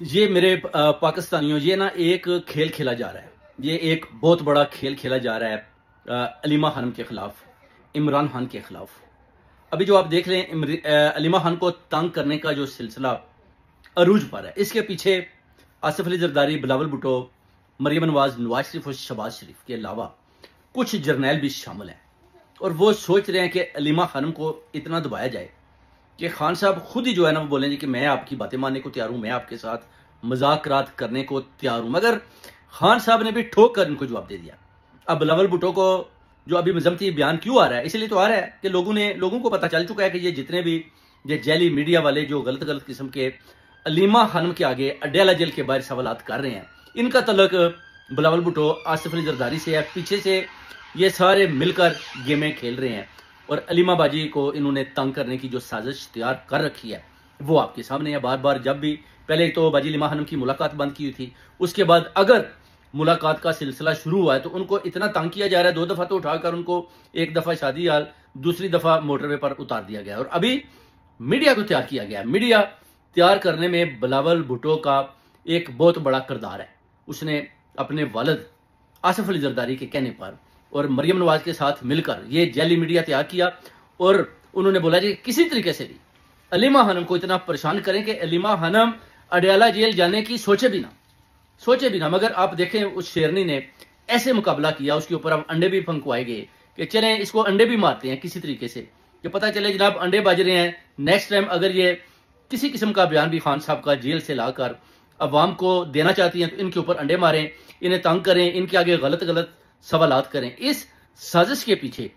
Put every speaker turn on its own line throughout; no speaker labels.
ये मेरे पाकिस्तानियों, ये ना एक खेल खेला जा रहा है। ये एक बहुत बड़ा खेल खेला जा रहा है अलीमा खानम के खिलाफ, इमरान खान के खिलाफ। अभी जो आप देख रहे हैं अलीमा खान को तंग करने का जो सिलसिला अरूज पर है, इसके पीछे आसिफ अली जरदारी, बिलावल भुट्टो, मरियम नवाज, नवाज शरीफ और शहबाज शरीफ के अलावा कुछ जर्नैल भी शामिल हैं। और वो सोच रहे हैं कि अलीमा खानम को इतना दबाया जाए कि खान साहब खुद ही जो है ना वो बोलेंगे कि मैं आपकी बातें मानने को तैयार हूं, मैं आपके साथ मजाकरात करने को तैयार हूं। मगर खान साहब ने भी ठोक कर इनको जवाब दे दिया। अब बिलावल भुट्टो को जो अभी मजम्मती बयान क्यों आ रहा है, इसलिए तो आ रहा है कि लोगों को पता चल चुका है कि ये जितने भी ये जैली मीडिया वाले जो गलत गलत किस्म के अलीमा खानम के आगे अड्याला जेल के बाहर सवालात कर रहे हैं, इनका तल्लुक बिलावल भुट्टो, आसिफ अली जरदारी से है। पीछे से ये सारे मिलकर गेमें खेल रहे हैं और अलीमा बाजी को इन्होंने तंग करने की जो साजिश तैयार कर रखी है वो आपके सामने है। बार बार जब भी पहले तो बाजी अलीमा खानम की मुलाकात बंद की हुई थी, उसके बाद अगर मुलाकात का सिलसिला शुरू हुआ है तो उनको इतना तंग किया जा रहा है। 2 दफा तो उठाकर उनको, एक दफा शादी हाल, दूसरी दफा मोटरवे पर उतार दिया गया और अभी मीडिया को तैयार किया गया। मीडिया तैयार करने में बिलावल भुट्टो का एक बहुत बड़ा किरदार है। उसने अपने वालिद आसिफ अली जरदारी के कहने पर और मरियम नवाज के साथ मिलकर ये जैली मीडिया तैयार किया और उन्होंने बोला कि किसी तरीके से भी अलीमा खानम को इतना परेशान करें कि अलीमा खानम अडयाला जेल जाने की सोचे भी ना। मगर आप देखें उस शेरनी ने ऐसे मुकाबला किया, उसके ऊपर अब अंडे भी फंकवाए गए कि चलें इसको अंडे भी मारते हैं किसी तरीके से, कि पता चले जनाब अंडे बाज रहे हैं। नेक्स्ट टाइम अगर ये किसी किस्म का बयान भी खान साहब का जेल से लाकर अवाम को देना चाहती हैं तो इनके ऊपर अंडे मारें, इन्हें तंग करें, इनके आगे गलत गलत सवालात करें। इस साजिश के पीछे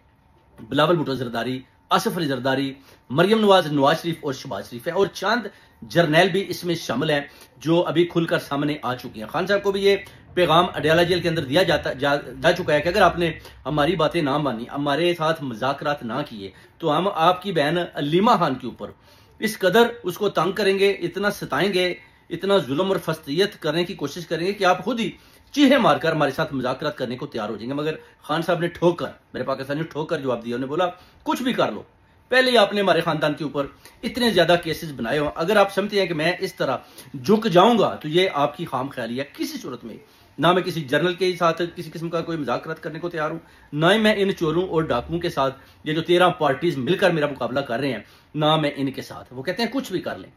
बिलावल भुट्टो जरदारी, आसिफ अली जरदारी, मरियम नवाज, नवाज शरीफ और शहबाज शरीफ है और चंद जर्नैल भी इसमें शामिल हैं जो अभी खुलकर सामने आ चुकी हैं। खान साहब को भी ये पैगाम अडयाला जेल के अंदर दिया जा चुका है कि अगर आपने हमारी बातें ना मानी, हमारे साथ मजाकरात ना किए, तो हम आपकी बहन अलीमा खान के ऊपर इस कदर उसको तंग करेंगे, इतना सताएंगे, इतना जुल्म और फस्तयत करने की कोशिश करेंगे कि आप खुद ही चीहे मारकर हमारे साथ मजाकरात करने को तैयार हो जाएंगे। मगर खान साहब ने ठोकर, मेरे पाकिस्तानी ने ठोकर जवाब दिया। उन्होंने बोला कुछ भी कर लो, पहले ही आपने हमारे खानदान के ऊपर इतने ज्यादा केसेस बनाए हो, अगर आप समझते हैं कि मैं इस तरह झुक जाऊंगा तो ये आपकी खाम ख्याली है। किसी सूरत में ना मैं किसी जर्नल के साथ किसी किस्म का कोई मजाकरात करने को तैयार हूं, ना ही मैं इन चोरों और डाकुओं के साथ, ये जो 13 पार्टीज मिलकर मेरा मुकाबला कर रहे हैं, ना मैं इनके साथ। वो कहते हैं कुछ भी कर लें,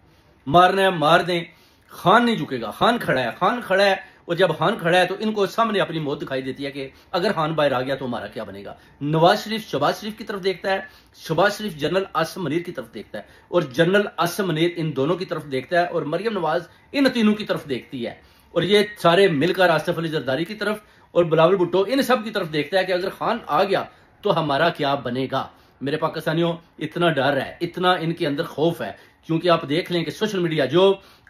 मारना है मार दें, खान नहीं झुकेगा। खान खड़ा है और जब खान खड़ा है तो इनको सामने अपनी मौत दिखाई देती है कि अगर खान बाहर आ गया तो हमारा क्या बनेगा। नवाज शरीफ शहबाज शरीफ की तरफ देखता है, शहबाज शरीफ जनरल आसिम मुनीर की तरफ देखता है और जनरल आसिम मुनीर इन दोनों की तरफ देखता है और मरियम नवाज इन तीनों की तरफ देखती है और ये सारे मिलकर आसिफ अली जरदारी की तरफ और बिलावल भुट्टो इन सब की तरफ देखता है कि अगर खान आ गया तो हमारा क्या बनेगा। मेरे पाकिस्तानियों, इतना डर है, इतना इनके अंदर खौफ है, क्योंकि आप देख लें कि सोशल मीडिया जो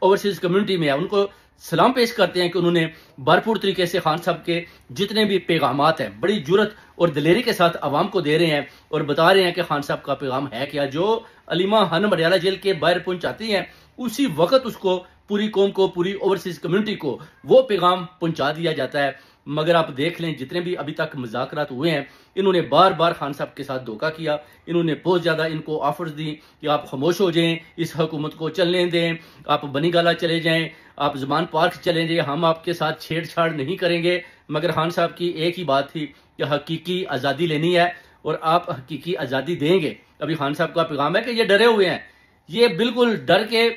ओवरसीज कम्युनिटी में है उनको सलाम पेश करते हैं कि उन्होंने भरपूर तरीके से खान साहब के जितने भी पैगामात हैं बड़ी जुरत और दिलेरी के साथ आवाम को दे रहे हैं और बता रहे हैं कि खान साहब का पैगाम है क्या। जो अलीमा खानम अडयाला जेल के बाहर पहुंचाती हैं उसी वक्त उसको पूरी कौम को, पूरी ओवरसीज कम्युनिटी को वो पैगाम पहुंचा दिया जाता है। मगर आप देख लें जितने भी अभी तक मुज़ाकरात हुए हैं, इन्होंने बार बार खान साहब के साथ धोखा किया। इन्होंने बहुत ज्यादा इनको ऑफर्स दी कि आप खामोश हो जाएं, इस हुकूमत को चलने दें, आप बनी गाला चले जाएं, आप जमान पार्क चले जाएं, हम आपके साथ छेड़छाड़ नहीं करेंगे। मगर खान साहब की एक ही बात थी कि हकीकी आज़ादी लेनी है और आप हकीकी आज़ादी देंगे। अभी खान साहब का पैगाम है कि ये डरे हुए हैं, ये बिल्कुल डर के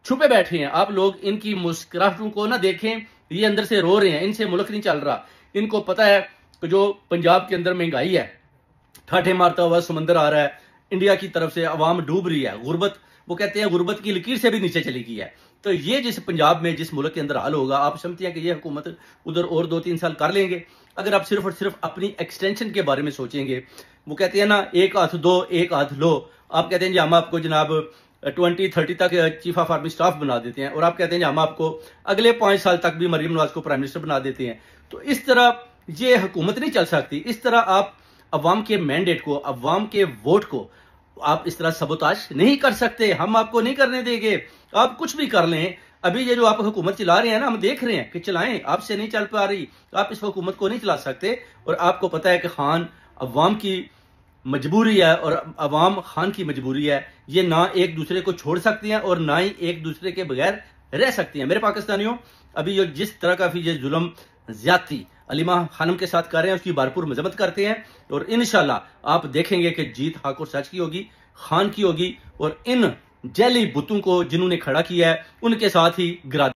छुपे बैठे हैं। आप लोग इनकी मुस्कुराहटों को ना देखें, ये अंदर से रो रहे हैं, इनसे मुल्क नहीं चल रहा। इनको पता है कि जो पंजाब के अंदर महंगाई है, ठाठे मारता हुआ समंदर आ रहा है, इंडिया की तरफ से अवाम डूब रही है, गुर्बत, वो कहते हैं गुर्बत की लकीर से भी नीचे चली गई है। तो ये जिस पंजाब में, जिस मुल्क के अंदर हाल होगा, आप समझते हैं कि ये हुकूमत उधर और 2-3 साल कर लेंगे अगर आप सिर्फ और सिर्फ अपनी एक्सटेंशन के बारे में सोचेंगे। वो कहते हैं ना, एक हाथ दो एक हाथ लो। आप कहते हैं जी हम आपको जनाब 2030 तक चीफ ऑफ आर्मी स्टाफ बना देते हैं और आप कहते हैं जी हम आपको अगले 5 साल तक भी मरियम नवाज को प्राइम मिनिस्टर बना देते हैं। तो इस तरह ये हुकूमत नहीं चल सकती। इस तरह आप अवाम के मैंडेट को, अवाम के वोट को आप इस तरह सबोताज नहीं कर सकते। हम आपको नहीं करने देंगे, आप कुछ भी कर लें। अभी ये जो आप हुकूमत चला रहे हैं ना, हम देख रहे हैं कि चलाएं, आपसे नहीं चल पा रही, आप इस हुकूमत को नहीं चला सकते। और आपको पता है कि खान अवाम की मजबूरी है और अवाम खान की मजबूरी है। ये ना एक दूसरे को छोड़ सकती हैं और ना ही एक दूसरे के बगैर रह सकती हैं। मेरे पाकिस्तानियों, अभी जो जिस तरह का भी ये जुल्म ज्यादती अलीमा खानम के साथ कर रहे हैं उसकी भरपूर मजम्मत करते हैं, और इंशाल्लाह आप देखेंगे कि जीत हक और सच की होगी, खान की होगी, और इन जैली बुतों को जिन्होंने खड़ा किया है उनके साथ ही गिरा